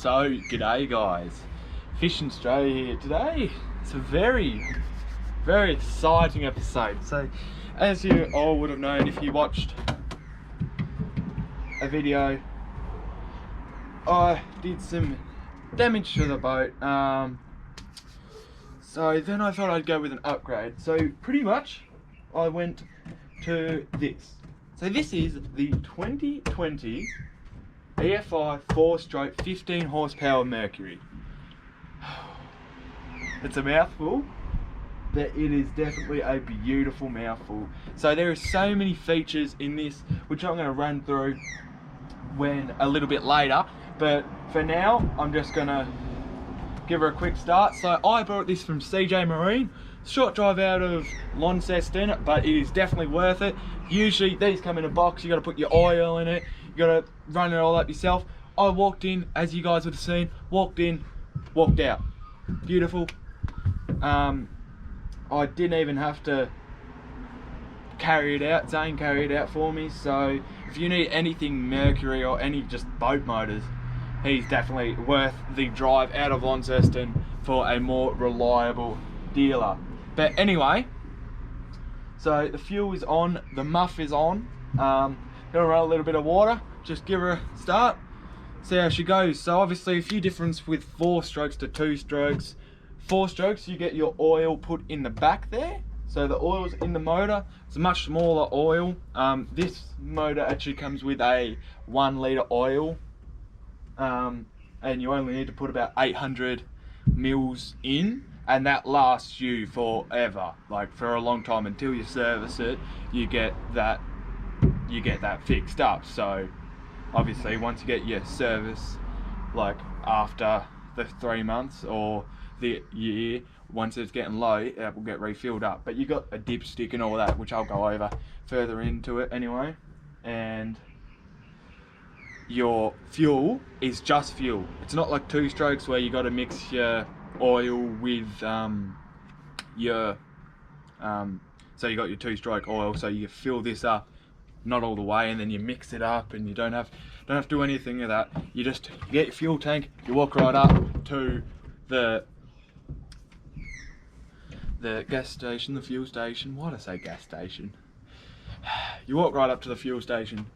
So, g'day guys, Fishinstraya here. Today, it's a very exciting episode. So, as you all would have known if you watched a video, I did some damage to the boat. So then I thought I'd go with an upgrade. So pretty much, I went to this. So this is the 2020 EFI 4-stroke 15 horsepower Mercury. It's a mouthful, but it is definitely a beautiful mouthful. So there are so many features in this, which I'm going to run through a little bit later. But for now, I'm just going to give her a quick start. So I bought this from CJ Marine. Short drive out of Launceston, but it is definitely worth it. Usually these come in a box, you got to put your oil in it, you got to run it all up yourself. I walked in, as you guys would have seen, walked in, walked out. Beautiful. I didn't even have to carry it out. Zane carried it out for me. So if you need anything Mercury or any just boat motors, he's definitely worth the drive out of Launceston for a more reliable dealer. But anyway, so the fuel is on, the muff is on. Gonna run a little bit of water, just give her a start, see how she goes. So obviously a few difference with 4 strokes to 2 strokes. 4 strokes, you get your oil put in the back there. So the oil's in the motor. It's a much smaller oil. This motor actually comes with a 1 litre oil. And you only need to put about 800 mils in, and that lasts you forever, like for a long time until you service it. You get that fixed up. So obviously once you get your service, like after the 3 months or the year, once it's getting low, it will get refilled up. But you got a dipstick and all that, which I'll go over further into it anyway. And your fuel is just fuel. It's not like 2 strokes where you got to mix your oil with so you got your 2-stroke oil, so you fill this up not all the way and then you mix it up, and you don't have to do anything of that. You just get your fuel tank, you walk right up to the gas station, the fuel station. Why'd I say gas station? You walk right up to the fuel station,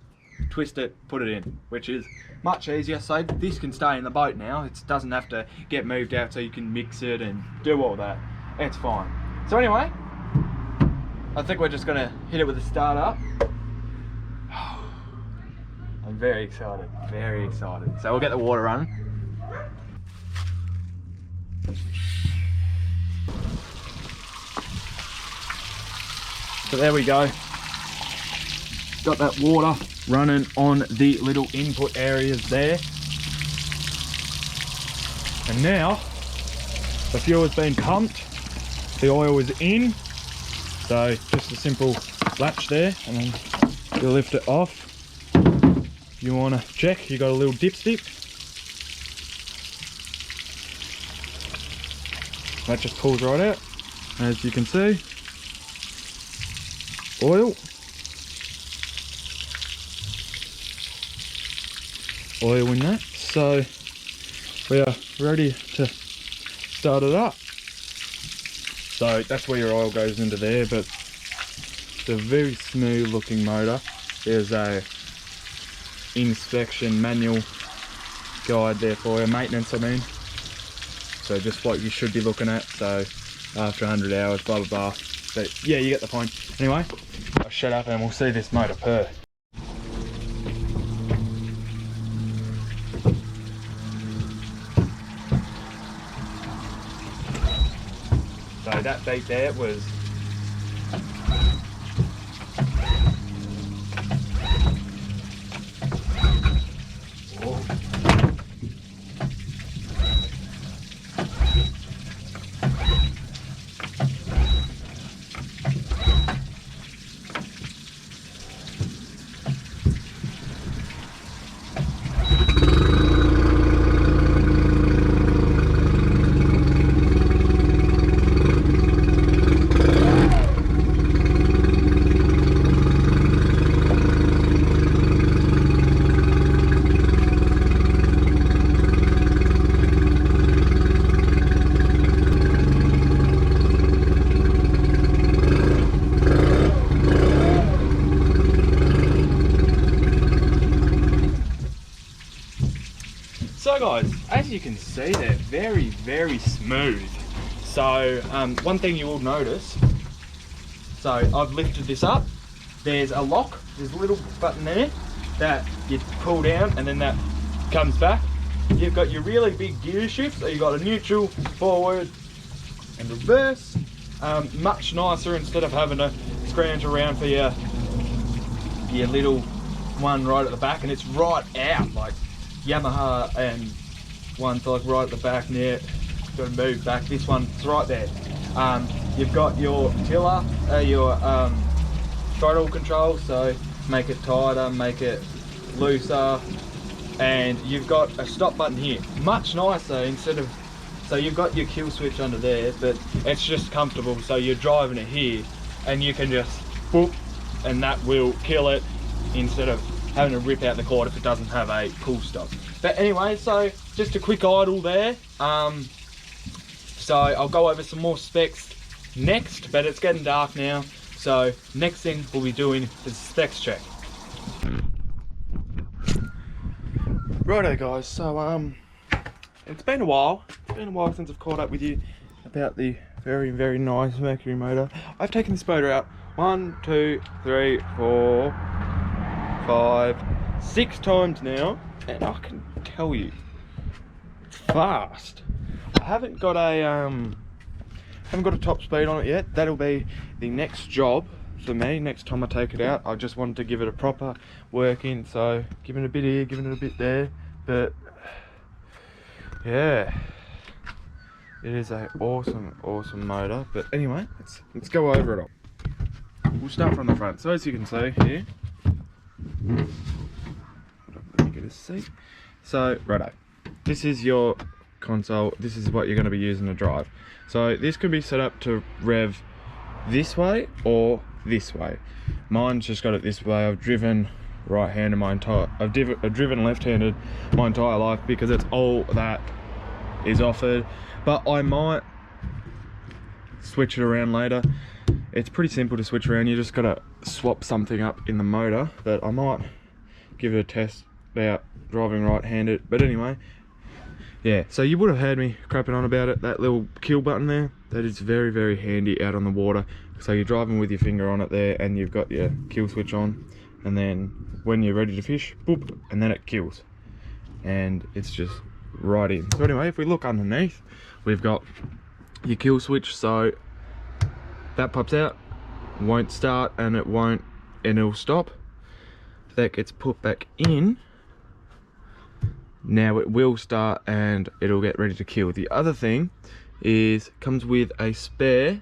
twist it, put it in, which is much easier. So this can stay in the boat now. It doesn't have to get moved out, so you can mix it and do all that. It's fine. So anyway, I think we're just gonna hit it with a start up. I'm very excited, very excited. So we'll get the water running. So there we go. Got that water running on the little input areas there. And now the fuel has been pumped, the oil is in. So just a simple latch there, and then you lift it off. If you want to check, you got a little dipstick. That just pulls right out. As you can see, oil in that. So we are ready to start it up. So that's where your oil goes into there, but it's a very smooth looking motor. There's a inspection manual guide there for your maintenance, I mean. So just what you should be looking at. So after 100 hours, blah blah blah. But yeah, you get the point. Anyway, I'll shut up and we'll see this motor purr. So that beat there was So guys, as you can see, they're very, very smooth. So one thing you will notice, so I've lifted this up, there's a lock, there's a little button there that you pull down and then that comes back. You've got your really big gear shift, so you've got a neutral, forward and reverse. Much nicer instead of having to scrounge around for your little one right at the back, and it's right out like Yamaha and one's like right at the back now. Got to move back. This one's right there. You've got your tiller, your throttle control, so make it tighter, make it looser, and you've got a stop button here. Much nicer instead of, so you've got your kill switch under there, but it's just comfortable. So you're driving it here, and you can just boop, and that will kill it instead of having to rip out the cord if it doesn't have a pull stop. But anyway, so just a quick idle there. So I'll go over some more specs next, but it's getting dark now. So next thing we'll be doing is a specs check. Righto guys, so it's been a while. It's been a while since I've caught up with you about the very, very nice Mercury motor. I've taken this motor out 1, 2, 3, 4, 5, 6 times now, and I can tell you, it's fast. I haven't got a top speed on it yet. That'll be the next job for me. Next time I take it out, I just wanted to give it a proper work in. So giving it a bit here, giving it a bit there. But yeah, it is a awesome motor. But anyway, let's go over it all. We'll start from the front. So as you can see here, let me get a seat. So righto, this is your console. This is what you're going to be using to drive. So this could be set up to rev this way or this way. Mine's just got it this way. I've driven right-handed I've driven left-handed my entire life because it's all that is offered. But I might switch it around later. It's pretty simple to switch around. You just got to swap something up in the motor. But I might give it a test about driving right-handed. But anyway, yeah, so you would have heard me crapping on about it, that little kill button there. That is very, very handy out on the water. So you're driving with your finger on it there, and you've got your kill switch on, and then when you're ready to fish, boop, and then it kills. And it's just right in. So anyway, if we look underneath, we've got your kill switch, so that pops out, won't start, and it'll stop. That gets put back in. Now it will start and it'll get ready to kill. The other thing is comes with a spare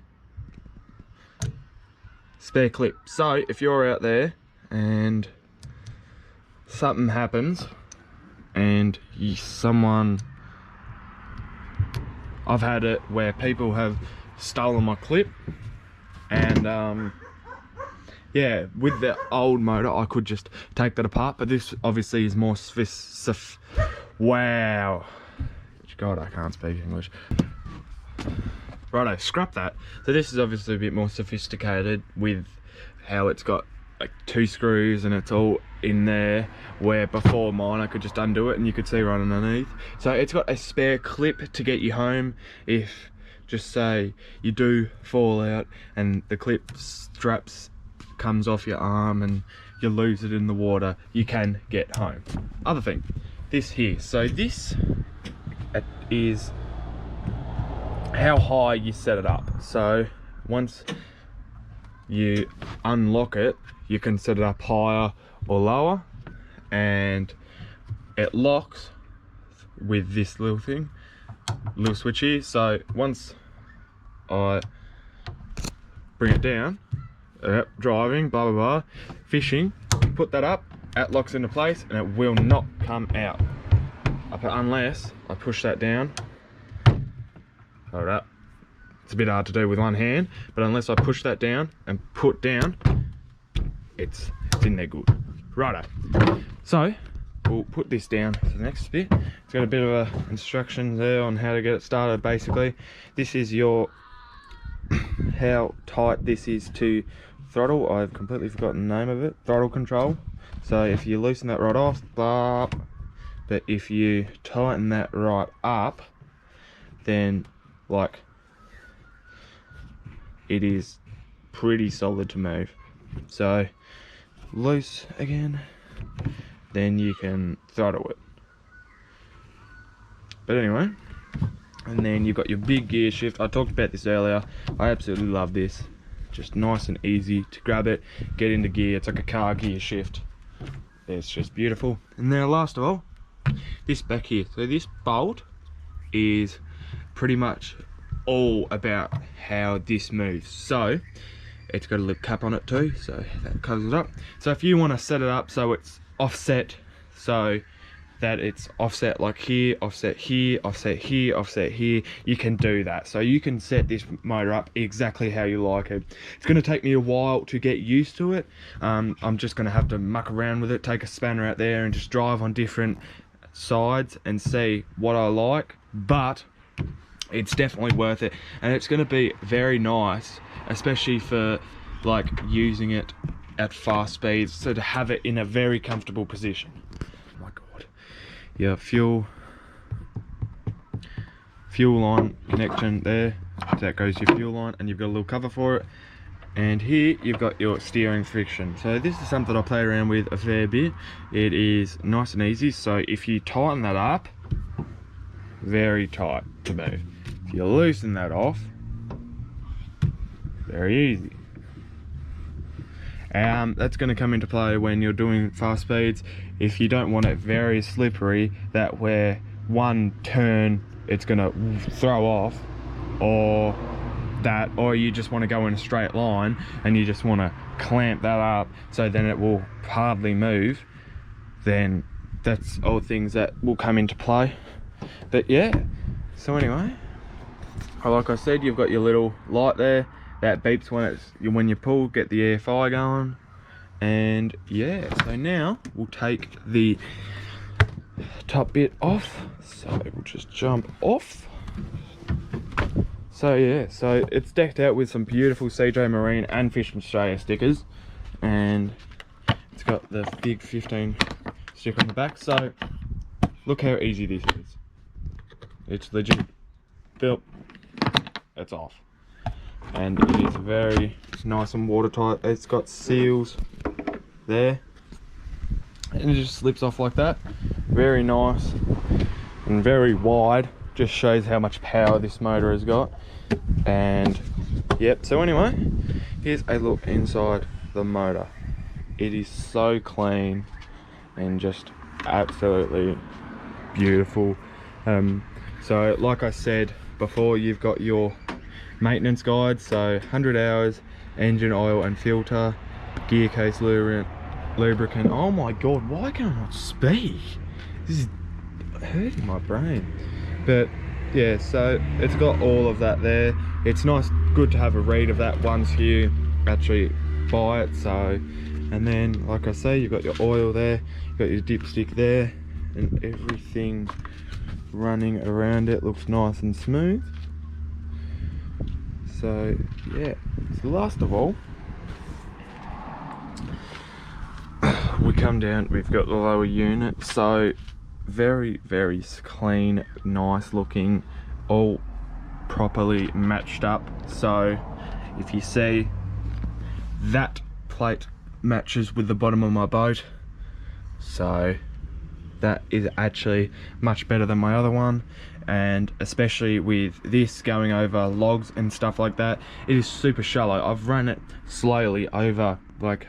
clip. So if you're out there and something happens and I've had it where people have stolen my clip, and yeah, with the old motor I could just take that apart, but this obviously is more wow, God, I can't speak English. Righto, scrap that. So this is obviously a bit more sophisticated with how it's got like 2 screws and it's all in there, where before mine I could just undo it and you could see right underneath. So it's got a spare clip to get you home if, just say, you do fall out and the clip straps comes off your arm and you lose it in the water, you can get home. Other thing, this here, so this is how high you set it up. So once you unlock it, you can set it up higher or lower, and it locks with this little thing, little switch here. So once I bring it down, driving, blah blah blah, fishing, put that up, it locks into place and it will not come out unless I push that down. Hold up, it's a bit hard to do with one hand, but unless I push that down and put down, it's in there good. Righto, so we'll put this down for the next bit. It's got a bit of a instructions there on how to get it started. Basically, this is your how tight this is to throttle. I've completely forgotten the name of it. Throttle control. So if you loosen that rod off, blah, but if you tighten that right up, then like it is pretty solid to move. So loose again, then you can throttle it. But anyway, and then you've got your big gear shift. I talked about this earlier. I absolutely love this. Just nice and easy to grab it, get into gear. It's like a car gear shift. It's just beautiful. And now last of all, this back here. So this bolt is pretty much all about how this moves. So it's got a little cap on it too, so that covers it up. So if you want to set it up so it's offset, so that it's offset like here, offset here, offset here, offset here, you can do that. So you can set this motor up exactly how you like it. It's going to take me a while to get used to it. I'm just going to have to muck around with it, take a spanner out there and just drive on different sides and see what I like, but it's definitely worth it. And it's going to be very nice, especially for like using it at fast speeds, so to have it in a very comfortable position. Oh my god. Yeah, fuel line connection there, so that goes your fuel line, and you've got a little cover for it. And here you've got your steering friction. So this is something I play around with a fair bit. It is nice and easy. So if you tighten that up, very tight to move. If you loosen that off, very easy. That's going to come into play when you're doing fast speeds. If you don't want it very slippery, that where one turn it's going to throw off, or you just want to go in a straight line and you just want to clamp that up so then it will hardly move, then that's all things that will come into play. But yeah, so anyway, like I said, you've got your little light there that beeps when you pull, get the EFI going. And yeah, so now we'll take the top bit off. So we'll just jump off. So yeah, so it's decked out with some beautiful CJ Marine and Fishinstraya stickers, and it's got the big 15 sticker on the back. So look how easy this is. It's legit built, it's off, and it is very nice and watertight. It's got seals there, and it just slips off like that. Very nice and very wide. Just shows how much power this motor has got. And yep, so anyway, here's a look inside the motor. It is so clean and just absolutely beautiful. So like I said before, you've got your maintenance guide, so 100 hours, engine oil and filter, gear case lubricant. Oh my god, why can I not speak? This is hurting my brain. But yeah, so it's got all of that there. It's nice, good to have a read of that once you actually buy it. So, and then like I say, you've got your oil there, you've got your dipstick there, and everything running around it looks nice and smooth. So yeah, so last of all, we come down, we've got the lower unit. So very, very clean, nice looking, all properly matched up. So if you see, that plate matches with the bottom of my boat, so that is actually much better than my other one. And especially with this going over logs and stuff like that, it is super shallow. I've run it slowly over, like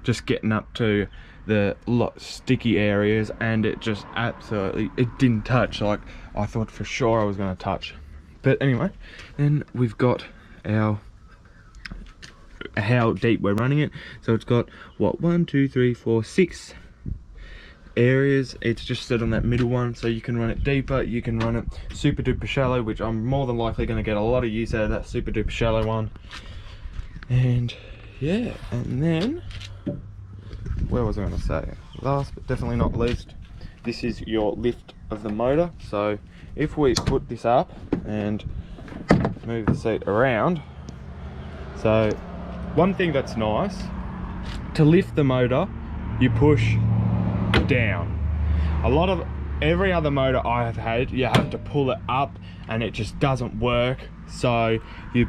just getting up to the sticky areas, and it just absolutely, it didn't touch like I thought for sure I was going to touch. But anyway, then we've got our how deep we're running it. So it's got what, 1 2 3 4 6 areas. It's just set on that middle one, so you can run it deeper, you can run it super duper shallow, which I'm more than likely going to get a lot of use out of that super duper shallow one. And yeah, and then where was I going to say? Last but definitely not least, this is your lift of the motor. So if we put this up and move the seat around, so one thing that's nice, to lift the motor you push down. A lot of every other motor I have had, you have to pull it up and it just doesn't work. So you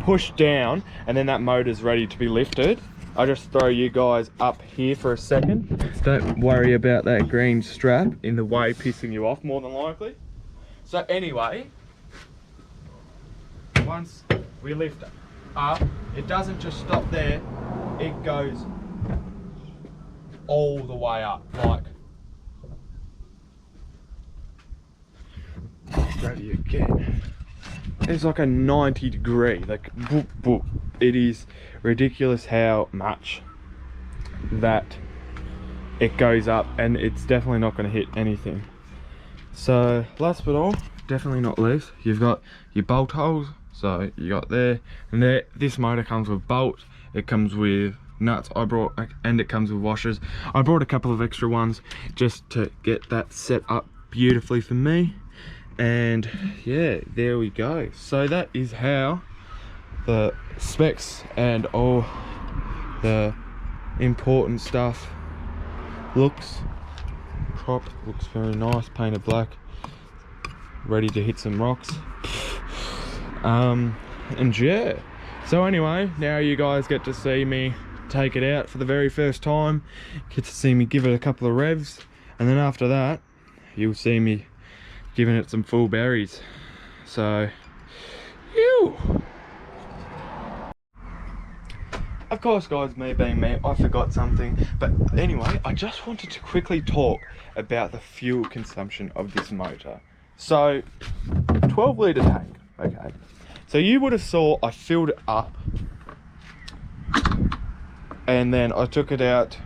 push down and then that motor's ready to be lifted. I'll just throw you guys up here for a second. Don't worry about that green strap in the way, pissing you off more than likely. So anyway, once we lift it up, it doesn't just stop there, it goes all the way up, like, grab you again. It's like a 90 degree, like boop, boop. It is ridiculous how much that it goes up, and it's definitely not going to hit anything. So last but all, definitely not least, you've got your bolt holes. So you got there and there. This motor comes with bolts, it comes with nuts and it comes with washers. I brought a couple of extra ones just to get that set up beautifully for me. And yeah, there we go. So that is how the specs and all the important stuff looks. Prop looks very nice, painted black, ready to hit some rocks. And yeah, so anyway, now you guys get to see me take it out for the very first time, get to see me give it a couple of revs, and then after that you'll see me giving it some full berries. So of course guys, me being me, I forgot something. But anyway, I just wanted to quickly talk about the fuel consumption of this motor. So 12 litre tank, okay, so you would have saw I filled it up and then I took it out,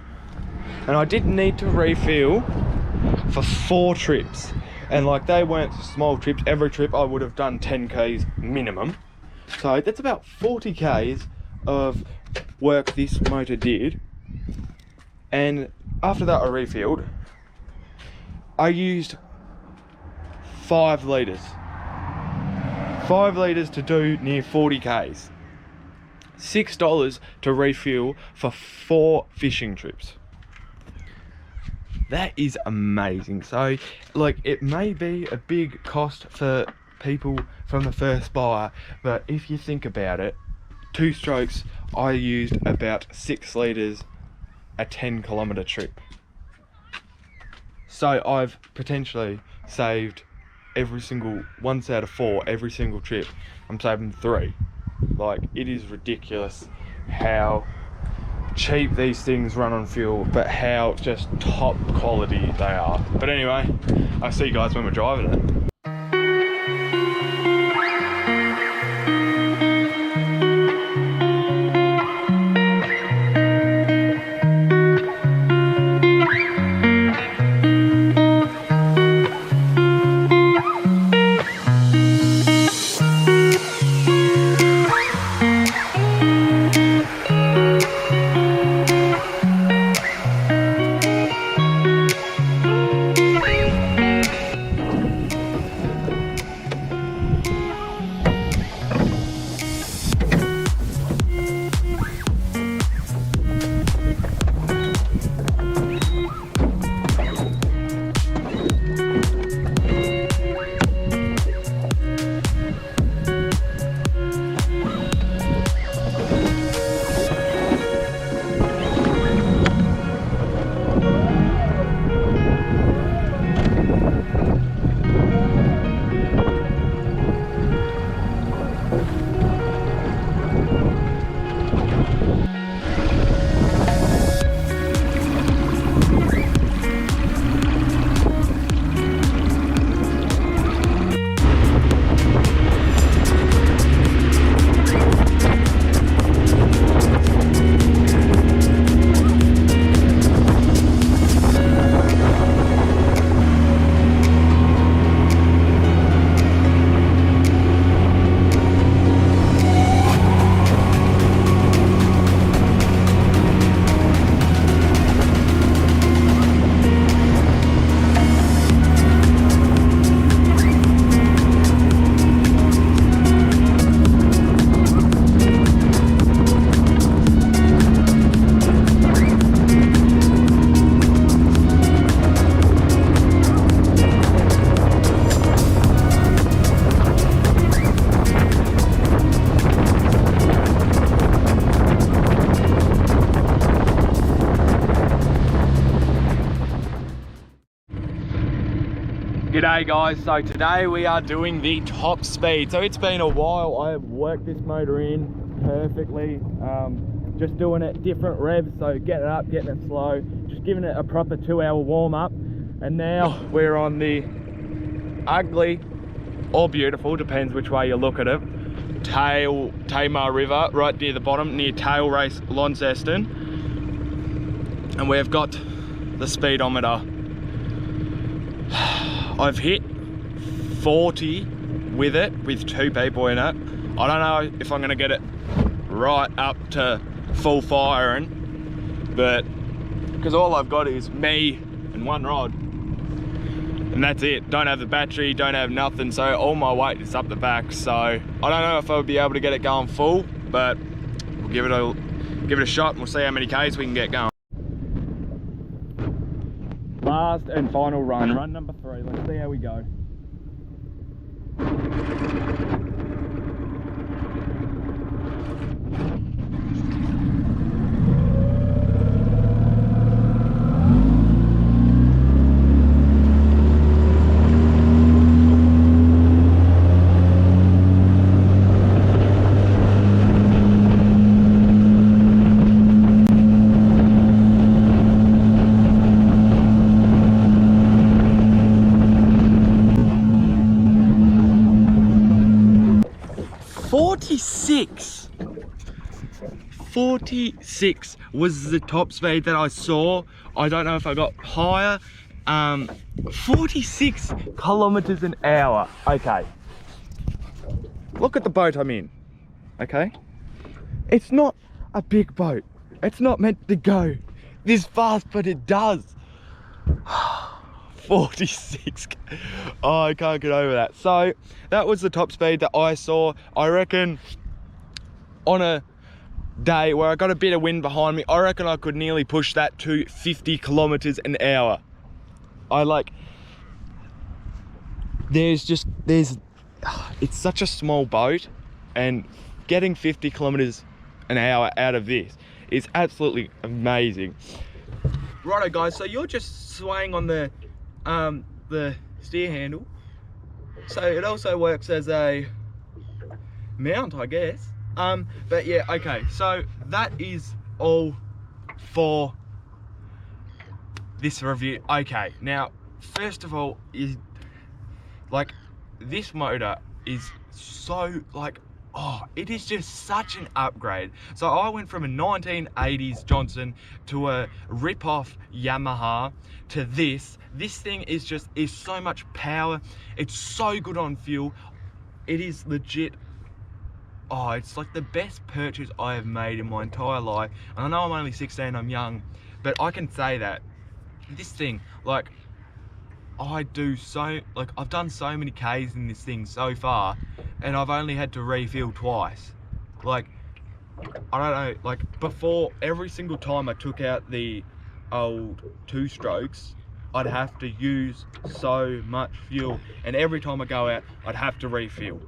and I didn't need to refill for 4 trips. And like, they weren't small trips. Every trip I would have done 10 Ks minimum. So that's about 40 Ks of work this motor did. And after that I refilled. I used 5 litres. 5 litres to do near 40 Ks. $6 to refuel for 4 fishing trips. That is amazing. So like, it may be a big cost for people from the first buyer, but if you think about it, 2 strokes, I used about 6 litres a 10-kilometre trip. So I've potentially saved every single, once out of 4, every single trip, I'm saving 3. Like, it is ridiculous how cheap these things run on fuel, but how just top quality they are. But anyway, I'll see you guys when we're driving it. G'day guys, so today we are doing the top speed. So it's been a while, I have worked this motor in perfectly, just doing it different revs, so getting it up, getting it slow, just giving it a proper 2-hour warm up. And now we're on the ugly or beautiful, depends which way you look at it, Tamar River, right near the bottom, near Tail Race Launceston. And we've got the speedometer. I've hit 40 with it, with 2 people in it. I don't know if I'm gonna get it right up to full firing, but because all I've got is me and 1 rod, and that's it. Don't have the battery, don't have nothing, so all my weight is up the back. So I don't know if I'll be able to get it going full, but we'll give it a shot and we'll see how many Ks we can get going. Last and final run number 3. Let's see how we go. .46 was the top speed that I saw. I don't know if I got higher. 46 kilometers an hour. Okay, look at the boat I'm in. Okay, it's not a big boat, it's not meant to go this fast, but it does. 46. Oh, I can't get over that. So that was the top speed that I saw. I reckon on a day where I got a bit of wind behind me, I reckon I could nearly push that to 50 kilometers an hour. It's such a small boat, and getting 50 kilometers an hour out of this is absolutely amazing. Righto guys, so you're just swaying on the steer handle, so it also works as a mount, I guess. But yeah, okay, so that is all for this review. Okay, now first of all, is like, this motor is so it is just such an upgrade. So I went from a 1980s Johnson to a rip-off Yamaha to this. This thing is so much power. It's so good on fuel. It is legit. Oh, it's like the best purchase I have made in my entire life. And I know I'm only 16, I'm young, but I can say that this thing, I've done so many Ks in this thing so far, and I've only had to refuel twice. I don't know, before, every single time I took out the old 2-strokes, I'd have to use so much fuel, and every time I go out, I'd have to refuel.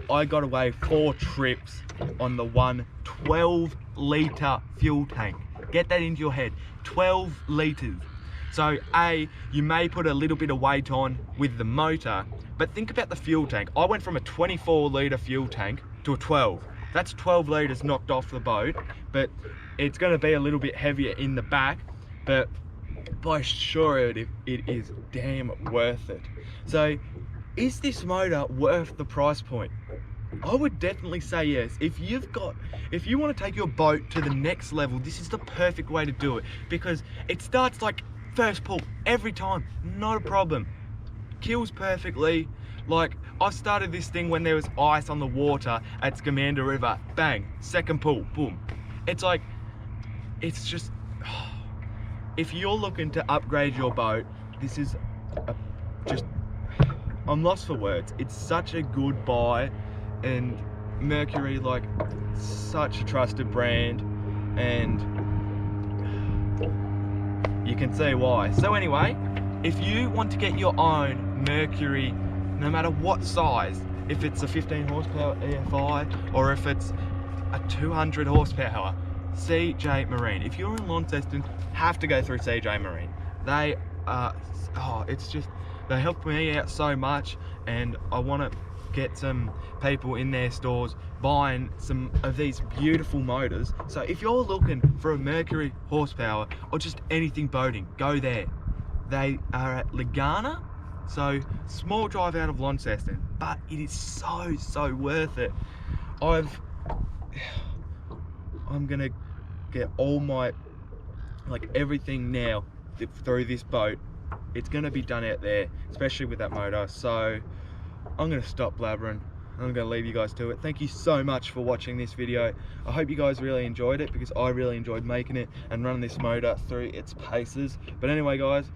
I got away 4 trips on the one 12-litre fuel tank. Get that into your head, 12 litres. So you may put a little bit of weight on with the motor, but think about the fuel tank. I went from a 24-litre fuel tank to a 12. That's 12 litres knocked off the boat, but it's going to be a little bit heavier in the back, but by sure it is damn worth it. So is this motor worth the price point? I would definitely say yes. If you want to take your boat to the next level, this is the perfect way to do it, because it starts first pull every time, not a problem. Kills perfectly. I've started this thing when there was ice on the water at Scamander River, bang, second pull, boom. It's just, if you're looking to upgrade your boat, this is I'm lost for words. It's such a good buy, and Mercury, such a trusted brand, and you can see why. So anyway, if you want to get your own Mercury, no matter what size, if it's a 15 horsepower EFI or if it's a 200 horsepower, CJ Marine. If you're in Launceston, have to go through CJ Marine. They are, it's just They help me out so much, and I want to get some people in their stores buying some of these beautiful motors. So if you're looking for a Mercury horsepower or just anything boating, go there. They are at Lagana, so small drive out of Launceston, but it is so worth it. I'm gonna get all my, like, everything now through this boat. It's gonna be done out there, especially with that motor. So I'm gonna stop blabbering. I'm gonna leave you guys to it. Thank you so much for watching this video. I hope you guys really enjoyed it, because I really enjoyed making it and running this motor through its paces. But anyway, guys,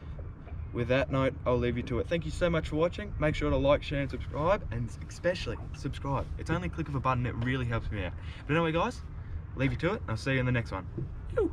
with that note, I'll leave you to it. Thank you so much for watching. Make sure to like, share, and subscribe, and especially subscribe. It's only a click of a button. It really helps me out. But anyway, guys, leave you to it. I'll see you in the next one.